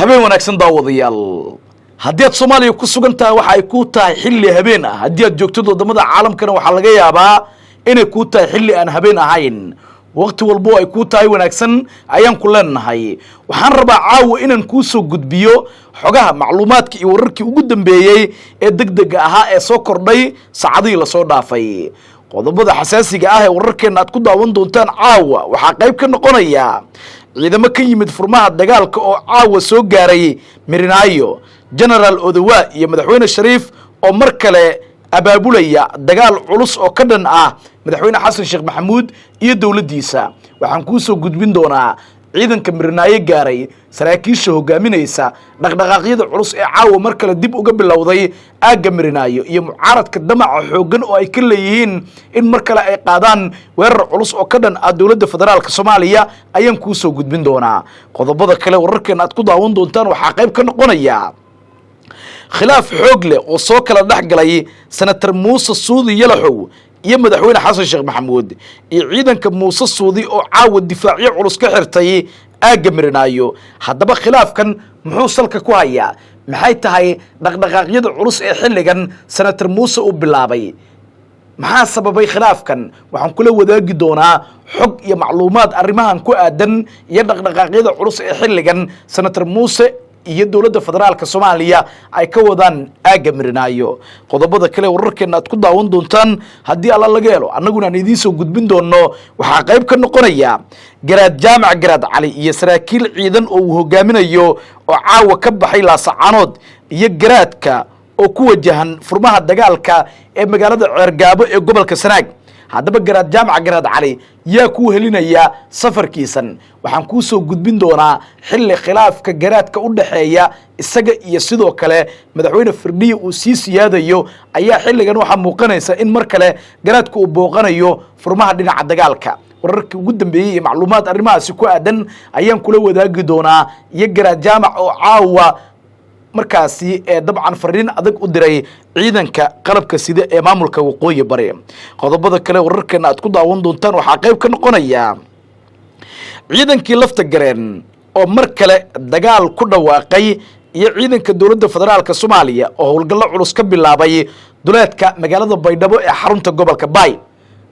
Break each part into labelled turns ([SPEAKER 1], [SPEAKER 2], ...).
[SPEAKER 1] habeen wanaagsan daawadayaal haddii aad Soomaaliya ku sugan tahay waxa ay ku tahay xilli habeen ah haddii aad joogto wadamada caalamkana waxa laga yaabaa inay ku tahay xilli aan habeen ahayn waqti walbo ay ku tahay wanaagsan ayaan ku leenahay waxaan rabaa caawa inaan ku soo gudbiyo xogaha macluumaadka iyo wararkii ugu dambeeyay ee degdeg ahaa ee soo kordhay saacadii la soo dhaafay qodobada xasaasiga ah ee wararkeena aad ku daawan doontaan caawa waxa qayb ka noqonaya ciidamo ka yimid furmaha dagaalka oo caawa soo gaaray Mirinaayo General Odawa iyo madaxweyne Shariif oo mar kale abaabulaya dagaal culus oo ka dhan ah madaxweyne Xasan Sheekh Maxamuud iyo dawladdiisa waxaan ku soo gudbin doonaa ciidanka Mirinaayo gaaray saraakiisha hogaaminaysa dhaqdhaqaaqyada culus ee caawa mar kale dib uga bilowday aaga Mirinaayo iyo mucaaradka damaca xoogan oo ay ka leeyihiin in mar kale ay qaadaan weerar culus oo ka dhan ah dawladda federaalka Soomaaliya ayaan ku soo gudbin doonaa qodobada kale wararkeena aad ku daawan doontaan waxa qayb ka noqonaya khilaaf xoog leh oo soo kala dhaxgalay senator Muuse Suudi Yalaxow iyo madaxweyne Xasan Sheekh Maxamuud iyo ciidanka Muuse Suudi oo caawa difaacyo culus ka xirtay aaga Mirinaayo haddaba khilaafkan muxuu salka ku hayaa maxay tahay dhaqdhaqaaqyada culus ee xilligan senator Muuse uu bilaabay maxaa sababay khilaafkan waxaan kula wadaagi doonaa xog iyo macluumaad arrimahan ku aadan iyo dhaqdhaqaaqyada culus ee xilligan senator Muuse iyo dawladda federaalka Soomaaliya ay ka wadaan aaga Mirinaayo qodobada kale wararkeena aad ku daawan doontaan haddii alla laga helo annaguna aan idiin soo gudbin doono waxa qayb ka noqonaya garaad jaamac garaad cali iyo saraakiil ciidan oo uu hogaaminayo oo caawa ka baxay Laascaanood iyo garaadka oo ku wajahan furmaha dagaalka ee magaalada Ceergaabo ee gobolka Sanaag haddaba garaad jaamac garaad cali yaa ku helinaya safarkiisan waxaan ku soo gudbin doonaa xilli khilaafka garaadka u dhaxeeya isaga iyo sidoo kale madaxweyne Firdhiye uu sii siyaadayo ayaa xilligan waxa muuqanaysa in mar kale garaadku uu booqanayo furmaha dhinaca dagaalka wararkii ugu dambeeyay iyo macluumaad arrimahaasi ku aadan ayaan kula wadaagi doonaa iyo garaad jaamac oo caawa markaasi dabcan fariin adag u diray ciidanka qalabka sida ee maamulka waqooyi bari qodobada kale wararkeena aad ku daawan doontaan waxa qayb ka noqonaya ciidankii lafta gareen oo mar kale dagaal ku dhawaaqay iyo ciidanka dawladda federaalka Soomaaliya oo howlgallo culus ka bilaabay duleedka magaalada Baydhabo ee xarunta gobolka Baay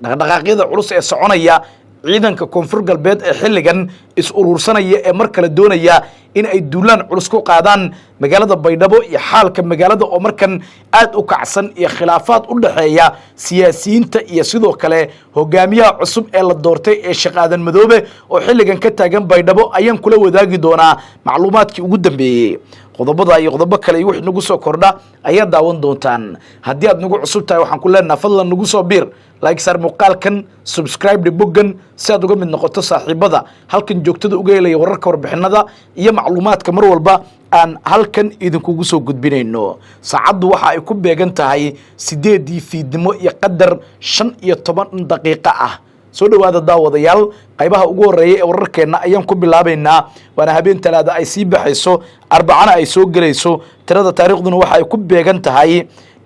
[SPEAKER 1] dhaqdhaqaaqyada culus ee soconaya ciidanka koonfur galbeed ee xilligan is urursanaya ee mar kale doonaya in ay duulaan culus ku qaadaan magaalada Baydhabo iyo xaalka magaalada oo markan aad u kacsan iyo khilaafaad u dhaxeeya siyaasiyiinta iyo sidoo kale hogaamiyaha cusub ee la doortay ee Shaqaadan Madoobe oo xilligan ka taagan Baydhabo ayaan kula wadaagi doonaa macluumaadkii ugu dambeeyay qodobada iyo qodobo kale iyo wixii nagu soo kordha ayaa daawan doontaan haddii aad nagu cusub tahay waxaan ku leenahay fadlan nagu soo biir like sar muuqaalkan subscribe boggan si aad uga mid noqoto saaxiibada halkan joogtada uga helaya wararka warbixinada iyo macluumaadka mar walba aan halkan idinkugu soo gudbinayno saacadu waxa ay ku beegan tahay 8 fiidnimo iyo qadar 15 daqiiqo ah soo dhawaada daawadayaal qaybaha ugu horeeyay ee wararkeena ayaan ku bilaabaynaa waana habeen talaada ay sii baxayso arbacana ay soo galayso tirada taariikhduna waxa ay ku beegan tahay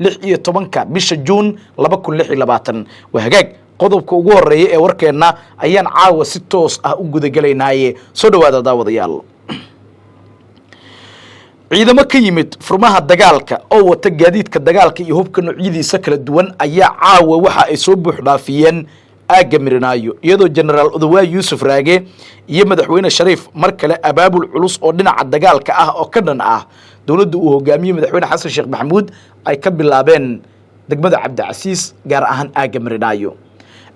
[SPEAKER 1] 16 bisha June 2026 waa hagaag qodobka ugu horeeyay ee warkeena ayaan caawa si toos ah u gudagalaynaaye soo dhawaada daawadayaal ciidamo ka yimid furmaha dagaalka oo wata gaadiidka dagaalka iyo hubka noocyadiisa kala duwan ayaa caawa waxa ay soo buux dhaafiyeen aaga Mirinaayo iyadoo General Odawa Yuusuf Raage iyo madaxweyne Shariif mar kale abaabul culus oo dhinaca dagaalka ah oo ka dhan ah dawladda uu hogaamiyay madaxweyne Xasan Sheekh Maxamuud ay ka bilaabeen degmada Cabdicasiis gaar ahaan aaga Mirinaayo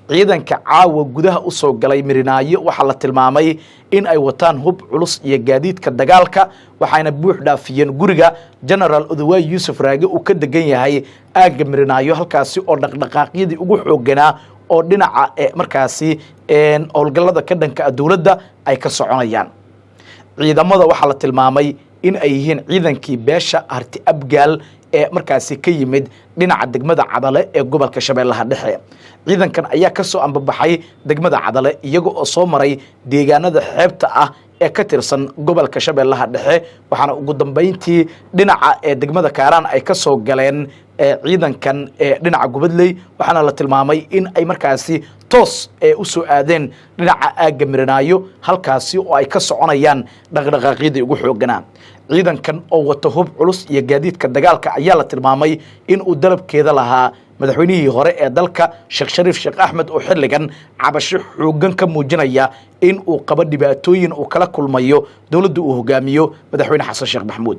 [SPEAKER 1] ciidanka caawa gudaha u soo galay Mirinaayo waxa la tilmaamay in ay wataan hub culus iyo gaadiidka dagaalka waxayna buux dhaafiyeen guriga General Odawa Yuusuf Raage uu ka degan yahay aaga Mirinaayo halkaasi oo dhaqdhaqaaqyadii ugu xooganaa oo dhinaca markaasi howlgallada ka dhanka dawladda ay ka soconayaan ciidamada waxa la tilmaamay in ay yihiin ciidankii beesha Harti Abgaal ee markaasi ka yimid dhinaca degmada Cadale ee gobolka Shabeellaha Dhexe ciidankan ayaa ka soo ambabaxay degmada Cadale iyaga oo soo maray deegaanada xeebta ah ee ka tirsan gobolka Shabeellaha Dhexe waxaana ugu dambeyntii dhinaca degmada Kaaraan ay ka soo galeen ciidankan dhinaca Gubadley waxaana la tilmaamay in ay markaasi toos u soo aadeen dhinaca aagga Miranaayo halkaasi oo ay ka soconayaan dhaqdhaqaaqyadii ugu xooganaa ciidankan oo wata hub culus iyo gaadiidka dagaalka ayaa la tilmaamay in uu dalabkeeda lahaa madaxweynihii hore ee dalka Sheekh Shariif Sheekh Axmed oo xilligan cabasho xoogan ka muujinaya in uu qabo dhibaatooyin uu kala kulmayo dawladda uu hogaamiyo madaxweyne Xasan Sheekh Maxamuud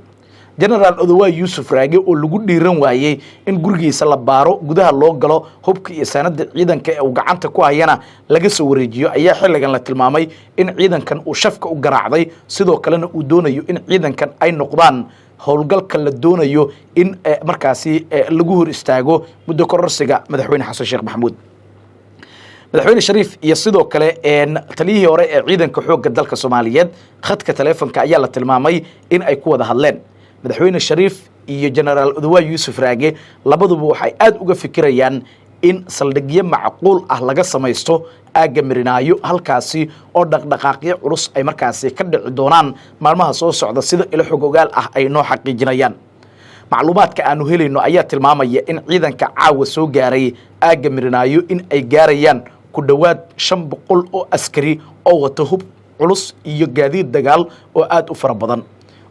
[SPEAKER 1] General Odawaye Yuusuf Raage oo lagu dhiiran waayay in gurigiisa la baaro gudaha loo galo hubka iyo sanadda ciidanka ee uu gacanta ku hayana laga soo wareejiyo ayaa xilligan la tilmaamay in ciidankan uu shafka u garaacday sidoo kalena uu doonayo in ciidankan ay noqdaan howlgalka la doonayo in markaasi lagu hor istaago muddo kororsiga madaxweyne Xasan Sheekh Maxamuud madaxweyne Shariif iyo sidoo kale taliyihii hore ee ciidanka xoogga dalka Soomaaliyeed khadka telefoonka ayaa la tilmaamay in ay ku wada hadleen madaxweyne Shariif iyo General Odawaye Yuusuf Raage labaduba waxay aad uga fikirayaan in saldhigyo macquul ah laga samaysto aagga Miranaayo halkaasi oo dhaqdhaqaaqyo culus ay markaasi ka dhici doonaan maalmaha soo socda sida ilo xog ogaal ah ay noo xaqiijinayaan macluumaadka aanu helayno ayaa tilmaamaya in ciidanka caawa soo gaaray aagga Miranaayo in ay gaarayaan ku dhawaad 500 oo askari oo wata hub culus iyo gaadiid dagaal oo aad u fara badan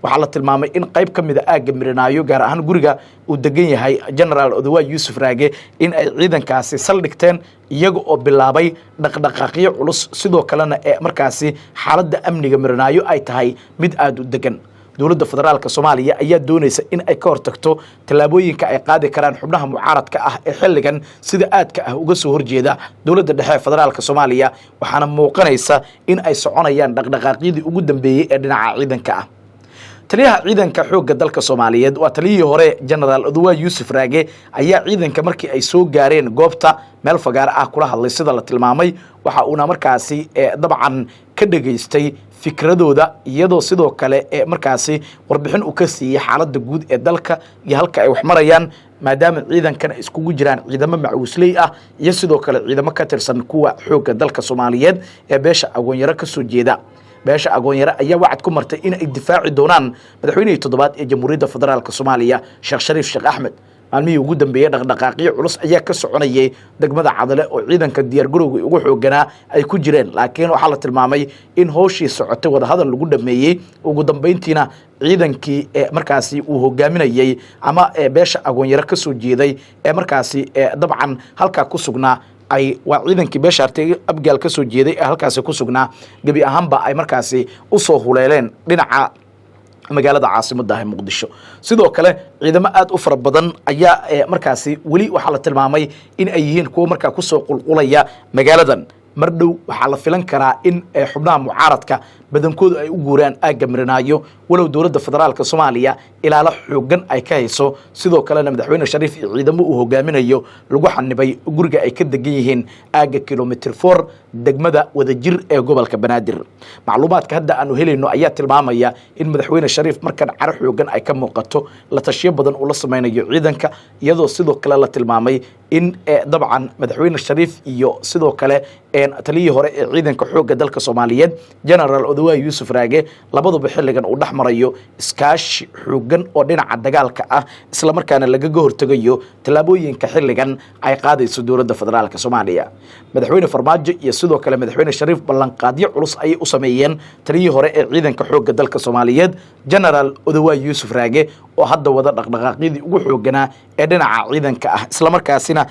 [SPEAKER 1] waxaa la tilmaamay in qayb ka mid ah aagga Miranaayo gaar ahaan guriga uu degan yahay General Odawaye Yuusuf Raage in ay ciidankaasi saldhigteen iyaga oo bilaabay dhaqdhaqaaqyo culus sidoo kalena markaasi xaaladda amniga Miranaayo ay tahay mid aad u degan dawladda federaalka Soomaaliya ayaa doonaysa in ay ka hortagto talaabooyinka ay qaadi karaan xubnaha mucaaradka ah ee xilligan sida aadka ah uga soo horjeeda dawladda dhexe federaalka Soomaaliya waxaana muuqanaysa in ay soconayaan dhaqdhaqaaqyadii ugu dambeeyay ee dhinaca ciidanka ah taliyaha ciidanka xoogga dalka Soomaaliyeed waa taliyihii hore General Odawaye Yuusuf Raage ayaa ciidanka markii ay soo gaareen goobta meel fagaar ah kula hadlay sida la tilmaamay waxa uu markaasi dabcan ka dhageystay fikradooda iyadoo sidoo kale markaasi warbixin uu ka siiyay xaaladda guud ee dalka iyo halka ay wax marayaan maadaama ciidankan iskugu jiraan ciidamo macuusley ah iyo sidoo kale ciidamo ka tirsan kuwa xoogga dalka Soomaaliyeed ee beesha agoonyaro ka soo jeeda beesha agoonyaro ayaa wacd ku martay in ay difaaci doonaan madaxweynihii toddobaad ee Jamhuuriyadda Federaalka Soomaaliya Sheekh Shariif Sheekh Axmed maalmihii ugu dambeeyay dhaqdhaqaaqyo culus ayaa ka soconayay degmada Cadale oo ciidanka diyaar garowga ugu xooganaa ay ku jireen laakiin waxaa la tilmaamay in howshii socotay wada hadal lagu dhameeyay ugu dambeyntiina ciidankii markaasi uu hogaaminayay ama beesha agoonyaro ka soo jeeday markaasi dabcan halka ku sugnaa ay waa ciidankii beesha Artay Abgaal ka soo jeeday halkaas ku sugnaa gabi ahaanba ay markaasi u soo huleeleen dhinaca magaalada caasimadda ah Muqdisho sidoo kale ciidamo aad u fara badan ayaa markaasi wali waxa la tilmaamay in ay yihiin kuwa markaa ku soo qulqulaya magaaladan mardhow waxaa la filan karaa in xubnaha mucaaradka badankoodu ay u guuraan aagga Miranaayo walow dawladda federaalka Soomaaliya ilaalo xoogan ay ka hayso sidoo kalena madaxweyne Shariif iyo ciidamo uu hogaaminayo lagu xanibay guriga ay ka degan yihiin aagga kilometer 4 degmada Wadajir ee gobolka Banaadir macluumaadka hadda aanu helayno ayaa tilmaamaya in madaxweyne Shariif markan caro xoogan ay ka muuqato la tashiyo badan uu la sameynayo ciidanka iyadoo sidoo kale la tilmaamay in dabcan madaxweyne Shariif iyo sidoo kale taliyihii hore ee ciidanka xoogga dalka Soomaaliyeed General Odawaye Yuusuf Raage labaduba xilligan uu dhaxmarayo iskaashi xoogan oo dhinaca dagaalka ah isla markaana laga hortagayo talaabooyinka xilligan ay qaadayso dawladda federaalka Soomaaliya madaxweyne Farmaajo iyo sidoo kale madaxweyne Shariif ballanqaadyo culus ay u sameeyeen taliyihii hore ee ciidanka xoogga dalka Soomaaliyeed General Odawaye Yuusuf Raage oo hadda wada dhaqdhaqaaqyadii ugu xooganaa ee dhinaca ciidanka ah isla markaasina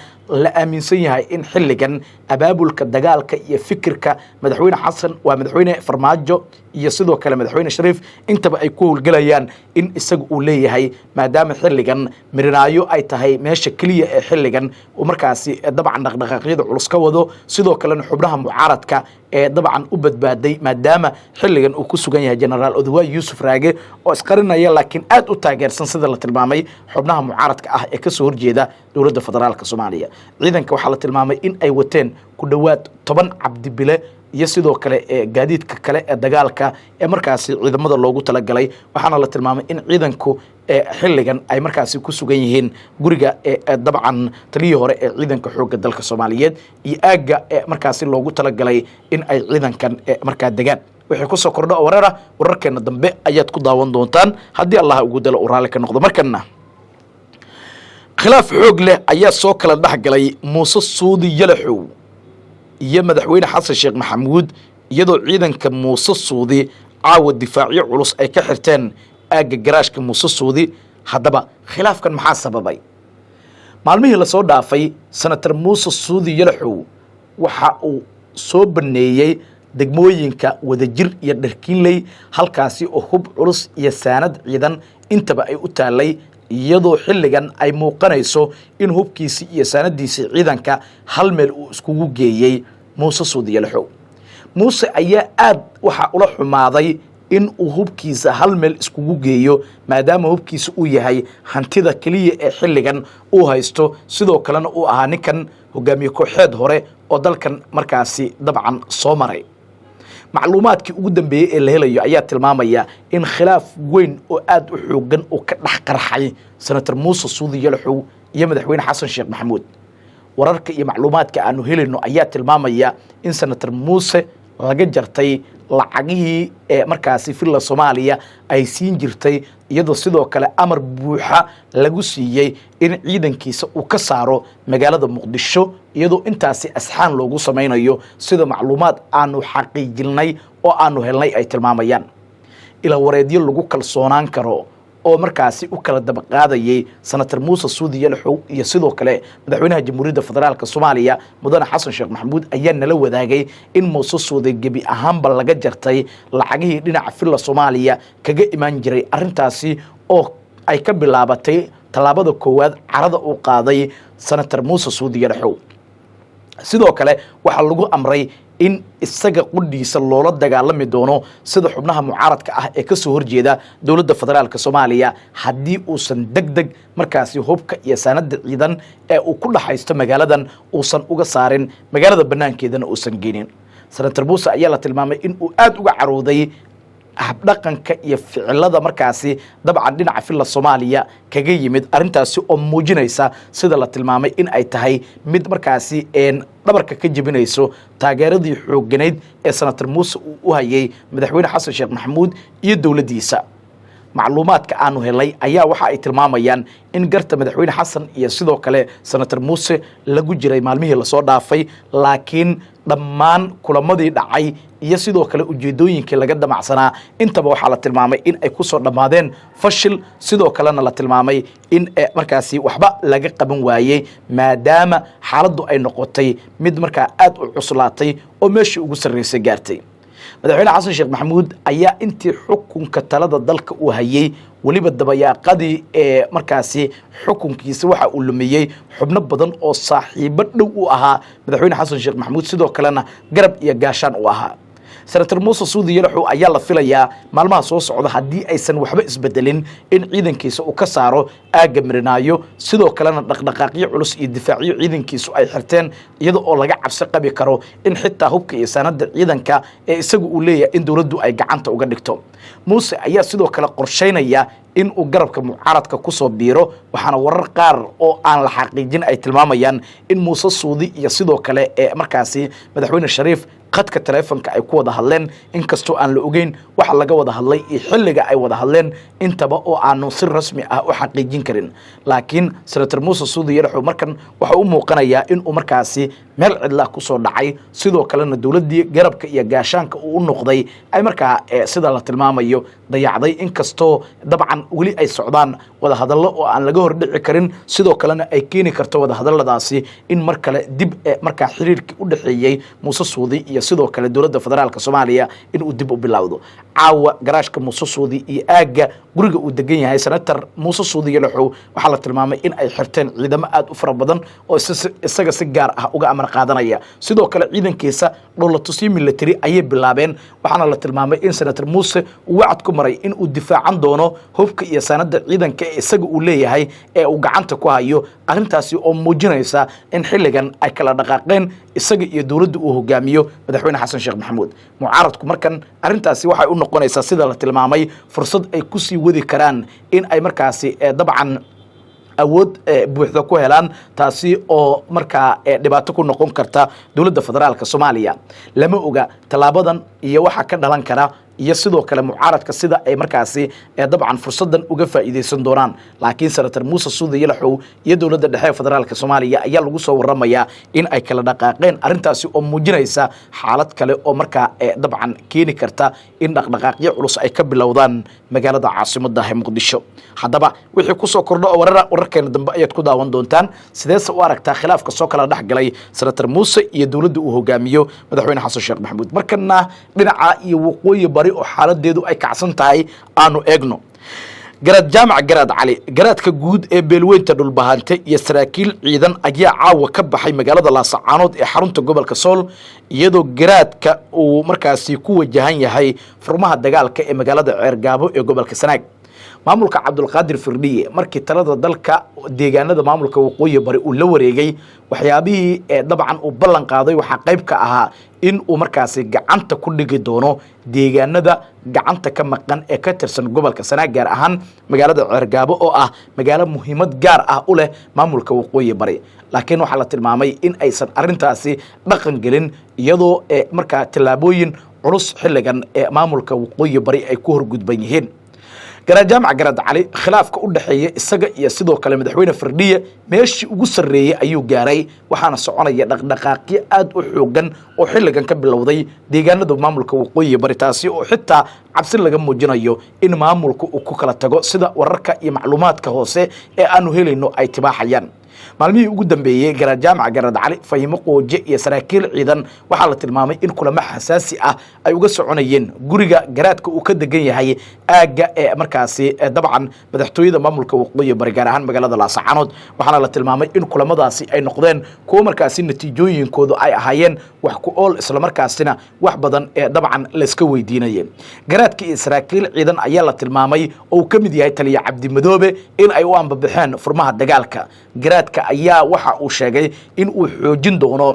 [SPEAKER 1] la aaminsan yahay in xilligan abaabulka dagaalka iyo fikirka madaxweyne Xasan waa madaxweyne Farmaajo iyo sidoo kale madaxweyne Shariif intaba ay ku howlgalayaan in isagu uu leeyahay maadaama xilligan Miranaayo ay tahay meesha kaliya ee xilligan uu markaasi dabcan dhaqdhaqaaqyada culus ka wado sidoo kale xubnaha mucaaradka ee dabcan u badbaaday maadaama xilligan uu ku sugan yahay General Odawaye Yuusuf Raage oo isqarinaya laakiin aad u taageersan sida la tilmaamay xubnaha mucaaradka ah ee ka soo horjeeda dawladda federaalka Soomaaliya ciidanka waxaa la tilmaamay in ay wateen ku dhawaad 10 cabdibile iyo sidoo kale gaadiidka kale ee dagaalka ee markaasi ciidamada loogu talagalay waxaana la tilmaamay in ciidanku xilligan ay markaasi ku sugan yihiin guriga dabcan taliyihii hore ee ciidanka xoogga dalka Soomaaliyeed iyo aagga markaasi loogu talagalay in ay ciidankan markaa degaan wixii ku soo kordho wararkeena dambe ayaad ku daawan doontaan haddii Allah ugu dalo u raali ka noqdo markana khilaaf xoog leh ayaa soo kala dhex galay muuse suudi yalaxow iyo madaxweyne xasan sheekh maxamuud iyadoo ciidanka muuse suudi caawa difaacyo culus ay ka xirteen aagga garaashka muuse suudi haddaba khilaafkan maxaa sababay maalmihii lasoo dhaafay senator muuse suudi yalaxow waxa uu soo baneeyey degmooyinka wadajir iyo dharkiinley halkaasi oo hub culus iyo saanad ciidan intaba ay u taalay iyadoo xilligan ay muuqanayso in hubkiisii iyo saanadiisii ciidanka hal meel uu iskugu geeyey muuse suudi yalaxow muuse ayaa aad waxa ula xumaaday in uu hubkiisa hal meel iskugu geeyo maadaama hubkiisa uu yahay hantida keliya ee xilligan uu haysto sidoo kalena uu ahaa ninkan hogaamiye kooxeed hore oo dalkan markaasi dabcan soo maray macluumaadkii ugu dambeeyey ee la helayo ayaa tilmaamaya in khilaaf weyn oo aad u xoogan uu ka dhex qarxay senator muuse suudi yalaxow iyo madaxweyne xasan sheekh maxamuud wararka iyo macluumaadka aanu helayno ayaa tilmaamaya in senator muuse laga jartay lacagihii ee markaasi villa Soomaaliya ay siin jirtay iyadoo sidoo kale amar buuxa lagu siiyey in ciidankiisa uu ka saaro magaalada Muqdisho iyadoo intaasi asxaan loogu samaynayo sida macluumaad aanu xaqiijinay oo aanu helnay ay tilmaamayaan ila wareedyo lagu kalsoonaan karo oo markaasi u kala daba qaadayay senator muuse suudi yalaxow iyo sidoo kale madaxweynaha jamhuuriyadda federaalka Soomaaliya mudane xasan sheekh maxamuud ayaa nala wadaagay in muuse suudi gebi ahaanba laga jartay lacagihii dhinaca villa Soomaaliya kaga imaan jiray arintaasi oo ay ka bilaabatay talaabada koowaad carada uu qaaday senator muuse suudi yalaxow sidoo kale waxa lagu amray in isaga qudhiisa loola dagaalami doono sida xubnaha mucaaradka ah ee ka soo horjeeda dawladda federaalka Soomaaliya haddii uusan degdeg markaasi hubka iyo saanada ciidan ee uu ku dhaxaysto magaaladan uusan uga saarin magaalada banaankeedana uusan geenin senator muuse ayaa la tilmaamay in uu aad uga carooday habdhaqanka iyo ficilada markaasi dabcan dhinaca villa Soomaaliya kaga yimid arintaasi oo muujinaysa sida la tilmaamay in ay tahay mid markaasi dhabarka ka jabinayso taageeradii xoogganeyd ee senator muuse uu u hayay madaxweyne xasan sheekh maxamuud iyo dawladdiisa macluumaadka aanu helay ayaa waxa ay tilmaamayaan in garta madaxweyne xasan iyo sidoo kale senator muuse lagu jiray maalmihii lasoo dhaafay laakiin dhammaan kulamadii dhacay iyo sidoo kale ujeedooyinkii laga damacsanaa intaba waxaa la tilmaamay in ay ku soo dhammaadeen fashil sidoo kalena la tilmaamay in markaasi waxba laga qaban waayey maadaama xaaladdu ay noqotay mid markaa aad u cuslaatay oo meeshii ugu sarreysay gaartay madaxweyne xasan sheekh maxamuud ayaa intii xukunka talada dalka uu hayay waliba dabayaaqadii ee markaasi xukunkiisa waxa uu lumiyey xubno badan oo saaxiibo dhow u ahaa madaxweyne xasan sheekh maxamuud sidoo kalena garab iyo gaashaan u ahaa senator muuse suudi yalaxow ayaa la filayaa maalmaha soo socda haddii aysan waxba isbedelin in ciidankiisa uu ka saaro aagga Marinaayo sidoo kalena dhaqdhaqaaqyo culus iyo difaacyo ciidankiisu ay xirteen iyada oo laga cabsi qabi karo in xitaa hubka iyo saanada ciidanka ee isagu uu leeyahay in dawladdu ay gacanta uga dhigto muuse ayaa sidoo kale qorsheynaya in uu garabka mucaaradka ku soo biiro waxaana warar qaar oo aan la xaqiijin ay tilmaamayaan in muuse suudi iyo sidoo kale ee markaasi madaxweyne shariif qadka telefonka ay ku wada hadleen inkastoo aan la ogeyn waxa laga wada hadlay iyo xilliga ay wada hadleen intaba oo aanu si rasmi ah u xaqiijin karin laakiin senator muuse suudi yalaxow markan waxa uu muuqanayaa in uu markaasi meel cidla ku soo dhacay sidoo kalena dawladdii garabka iyo gaashaanka uu u noqday ay markaa sida la tilmaamayo dayacday inkastoo dabcan weli ay socdaan wada hadallo oo aan laga hordhici karin sidoo kalena ay keeni karto wada hadalladaasi in mar kale dib markaa xiriirkii u dhaxeeyay muuse suudi iyo sidoo kale dawladda federaalka Soomaaliya in uu dib u bilowdo caawa garaashka muuse suudi iyo aagga guriga uu degan yahay senator muuse suudi yalaxow waxa la tilmaamay in ay xirteen ciidamo aad u fara badan oo isaga si gaar ah uga amar qaadanaya sidoo kale ciidankiisa dowladda military ayay bilaabeen waxaana la tilmaamay in senator muuse uu wacd ku maray in uu difaacan doono hubka iyo saanada ciidanka ee isaga uu leeyahay ee uu gacanta ku hayo arintaasi oo muujinaysa in xilligan ay kala dhaqaaqeen isaga iyo dawladda uu hogaamiyo madaxweyne xasan sheekh maxamuud mucaaradku markan arintaasi waxay u noqonaysaa sida la tilmaamay fursad ay ku sii wadi karaan in ay markaasi dabcan awood buuxda ku helaan taasi oo markaa dhibaato ku noqon karta dawladda federaalka Soomaaliya lama oga talaabadan iyo waxa ka dhalan kara iyo sidoo kale mucaaradka sida ay markaasi dabcan fursadan uga faa'iideysan doonaan laakiin senator Muuse Suudi Yalaxow iyo dowladda dhexe federaalka Soomaaliya ayaa lagu soo waramayaa in ay kala dhaqaaqeen arintaasi oo muujinaysa xaalad kale oo markaa dabcan keeni karta in dhaqdhaqaaqyo culus ay ka bilowdaan magaalada caasimadda Muqdisho haddaba wixii ku soo kordho wararkeena dambe ayaad ku daawan doontaan sideese u aragtaa khilaafka soo kala dhaxgalay senator Muuse iyo dowladda uu hogaamiyo madaxweyne Xasan Sheekh Maxamuud markana dhinaca iyo waqooyi bari oo xaaladeedu ay kacsan tahay aanu eegno garaad jaamac garaad cali garaadka guud ee beelweynta dhulbahante iyo saraakiil ciidan ayaa caawa ka baxay magaalada Laascaanood ee xarunta gobolka Sool iyadoo garaadka uu markaasi ku wajahan yahay furmaha dagaalka ee magaalada Ceergaabo ee gobolka Sanaag maamulka Cabdulqaadir Firdhiye markii talada dalka deegaanada maamulka waqooyi bari uu la wareegay waxyaabihii dabcan uu ballan qaaday waxa qayb ka ahaa in uu markaasi gacanta ku dhigi doono deegaanada gacanta ka maqan ee ka tirsan gobolka Sanaag gaar ahaan magaalada Ceergaabo oo ah magaalo muhiimad gaar ah u leh maamulka waqooyi bari laakiin waxa la tilmaamay in aysan arintaasi dhaqan gelin iyadoo markaa tilaabooyin culus xilligan ee maamulka waqooyi bari ay ku horgudban yihiin garaad jaamac garaad cali khilaafka u dhaxeeya isaga iyo sidoo kale madaxweyne Firdhiye meeshii ugu sareeyay ayuu gaaray waxaana soconaya dhaqdhaqaaqyo aad u xoogan oo xilligan ka bilowday deegaanada maamulka waqooyi bari taasi oo xitaa cabsi laga muujinayo in maamulku uu ku kala tago sida wararka iyo macluumaadka hoose ee aanu helayno ay tibaaxayaan maalmihii ugu dambeeyay garaad jaamac garaad cali Fahimo Qooje iyo saraakiil ciidan waxaa la tilmaamay in kulamo xasaasi ah ay uga soconayeen guriga garaadka uu ka degan yahay aaga ee markaasi dabcan madaxtooyada maamulka waqooyi bari gaar ahaan magaalada Laascaanood waxaana la tilmaamay in kulamadaasi ay noqdeen kuwo markaasi natiijooyinkoodu ay ahaayeen wax ku ool isla markaasina wax badan dabcan la iska weydiinayeen garaadka iyo saraakiil ciidan ayaa la tilmaamay oo ka mid yahay taliya Cabdi Madoobe in ay u ambabaxeen furmaha dagaalka garaadka ayaa waxa uu sheegay in uu xoojin doono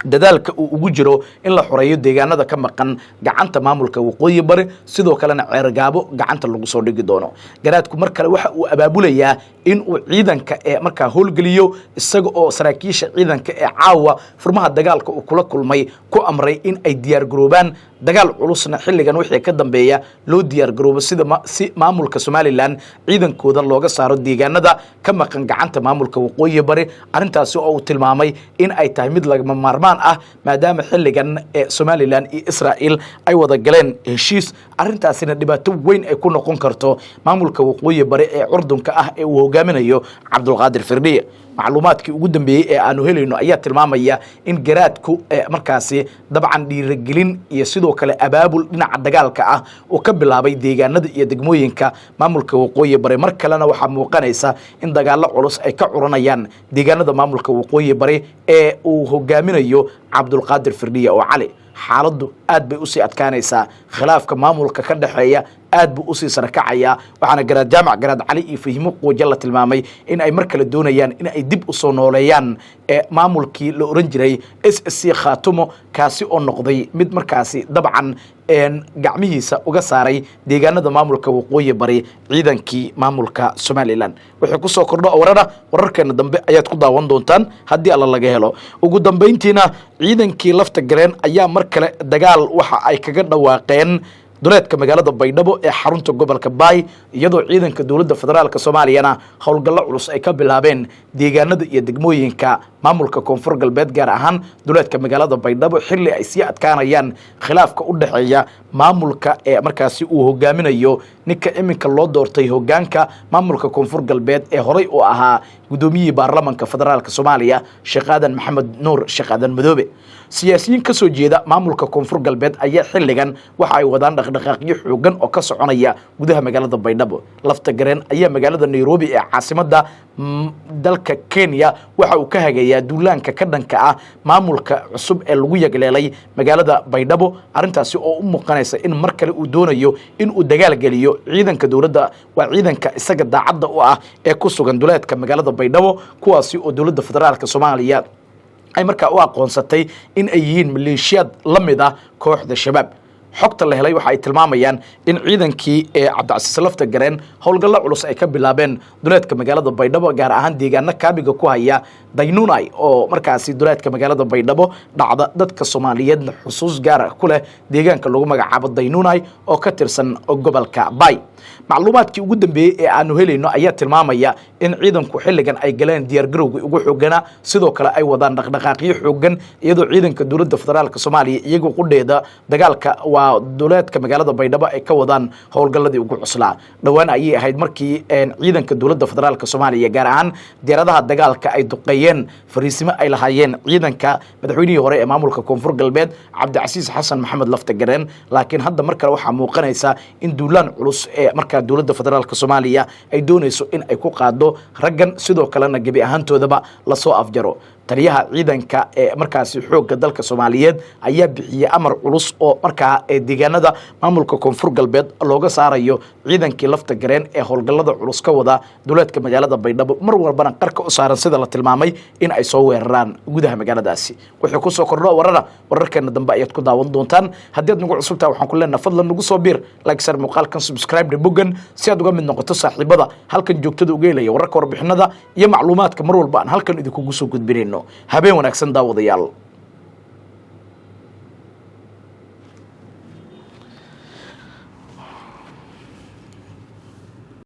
[SPEAKER 1] dadaalka uu ugu jiro in la xoreeyo deegaanada ka maqan gacanta maamulka waqooyi bari sidoo kalena Ceergaabo gacanta lagu soo dhigi doono garaadku mar kale waxa uu abaabulayaa in uu ciidanka markaa howlgeliyo isaga oo saraakiisha ciidanka ee caawa furmaha dagaalka uu kula kulmay ku amray in ay diyaar garoobaan dagaal culusna xilligan wixii ka dambeeya loo diyaar garoobo si maamulka Somaliland ciidankooda looga saaro deegaanada ka maqan gacanta maamulka waqooyi bari arintaasi oo uu tilmaamay in ay tahay mid laga maarmaan ah maadaama xilligan Somaliland iyo Israel ay wada galeen heshiis arintaasina dhibaato weyn ay ku noqon karto maamulka waqooyi bari ee curdunka ah ee uu hogaaminayo Cabdulqaadir Firdhiye macluumaadkii ugu dambeeyay ee aanu helayno ayaa tilmaamaya in garaadku markaasi dabcan dhiirigelin iyo sidoo kale abaabul dhinaca dagaalka ah oo ka bilaabay deegaanada iyo degmooyinka maamulka waqooyi bari mar kalena waxa muuqanaysa in dagaalo culus ay ka curanayaan deegaanada maamulka waqooyi bari ee uu hogaaminayo Cabdulqaadir Firdhiye oo Cali xaaladdu aad bay u sii adkaanaysaa khilaafka maamulka ka dhaxeeya aad buu u sii sarakacaya waxaana garaad jaamac garaad cali iyo Fahimo Qooje la tilmaamay in ay mar kale doonayaan in ay dib u soo nooleeyaan maamulkii la oran jiray SSC Khaatumo kaasi oo noqday mid markaasi dabcan gacmihiisa uga saaray deegaanada maamulka waqooyi bari ciidankii maamulka Somaliland wixii ku soo kordho wararkeena dambe ayaad ku daawan doontaan haddii alla laga helo ugu dambeyntiina ciidankii lafta gareen ayaa mar kale dagaal waxa ay kaga dhawaaqeen duleedka magaalada Baydhabo ee xarunta gobolka Baay iyadoo ciidanka dowladda federaalka Soomaaliyana howlgallo culus ay ka bilaabeen deegaanada iyo degmooyinka maamulka Koonfur Galbeed gaar ahaan duleedka magaalada Baydhabo xilli ay sii adkaanayaan khilaafka u dhaxeeya maamulka ee markaasi uu hogaaminayo ninka iminka loo doortay hogaanka maamulka Koonfur Galbeed ee horay u ahaa gudoomiyaha baarlamaanka federaalka Soomaaliya Sheekh Aadan Maxamed Nuur Sheekh Aadan Madoobe siyaasiyiin ka soo jeeda maamulka Koonfur Galbeed ayaa xilligan waxa ay wadaan dhaqdhaqaaqyo xoogan oo ka soconaya gudaha magaalada Baydhabo lafta gareen ayaa magaalada Nairobi ee caasimadda dalka Kenya waxa uu ka hagayaa duulaanka ka dhanka ah maamulka cusub ee lagu yagleelay magaalada Baydhabo arintaasi oo u muuqanaysa in mar kale uu doonayo in uu dagaal galiyo ciidanka dowladda waa ciidanka isaga daacadda u ah ee ku sugan duleedka magaalada Baydhabo kuwaasi oo dowladda federaalka Soomaaliya ay markaa u aqoonsatay in ay yihiin maleeshiyad la mid ah kooxda shabaab xogta la helay waxa ay tilmaamayaan in ciidankii ee Cabdicasiis lafta gareen howlgallo culus ay ka bilaabeen duleedka magaalada Baydhabo gaar ahaan deegaanada kaabiga ku haya Daynunay oo markaasi duleedka magaalada Baydhabo dhacda dadka Soomaaliyeed xusuus gaar ah ku leh deegaanka lagu magacaabo Daynunay oo ka tirsan gobolka Bay macluumaadkii ugu dambeeyay ee aanu helayno ayaa tilmaamaya in ciidanku xilligan ay galeen diyaar garowga ugu xoogana sidoo kale ay wadaan dhaqdhaqaaqyo xoogan iyadoo ciidanka dowladda federaalka Soomaaliya iyagu qudheeda dagaalka waa duleedka magaalada Baydhabo ay ka wadaan howlgalladii ugu cuslaa dhawaan ayay ahayd markii ciidanka dowladda federaalka Soomaaliya gaar ahaan diyaaradaha dagaalka ay duqeeyeen fariisimo ay lahaayeen ciidanka madaxweynihii hore ee maamulka Koonfur Galbeed Cabdicasiis Xasan Maxamed lafta gareen laakiin hadda markale waxa muuqanaysa in duulaan culus ee marka dowladda federaalka Soomaaliya ay doonayso in ay ku qaado raggan sidoo kalena gabi ahaantoodaba la soo afjaro taliyaha ciidanka ee markaasi xoogga dalka Soomaaliyeed ayaa bixiyay amar culus oo markaa deegaanada maamulka Koonfur Galbeed looga saarayo ciidankii lafta gareen ee howlgallada culus ka wada duleedka magaalada Baydhabo mar walbana qarka u saaran sida la tilmaamay in ay soo weeraraan gudaha magaaladaasi wixii ku soo kordho wararkeena dambe ayaad ku daawan doontaan haddii aad nagu cusubtahay waxaan ku leenahay fadlan nagu soo biir like share muuqaalkan subscribe bogan si aad uga mid noqoto saaxiibada halkan joogtada uga helaya wararka warbixinada iyo macluumaadka mar walba aan halkan idinku soo gudbinayno habeen wanaagsan daawadayaal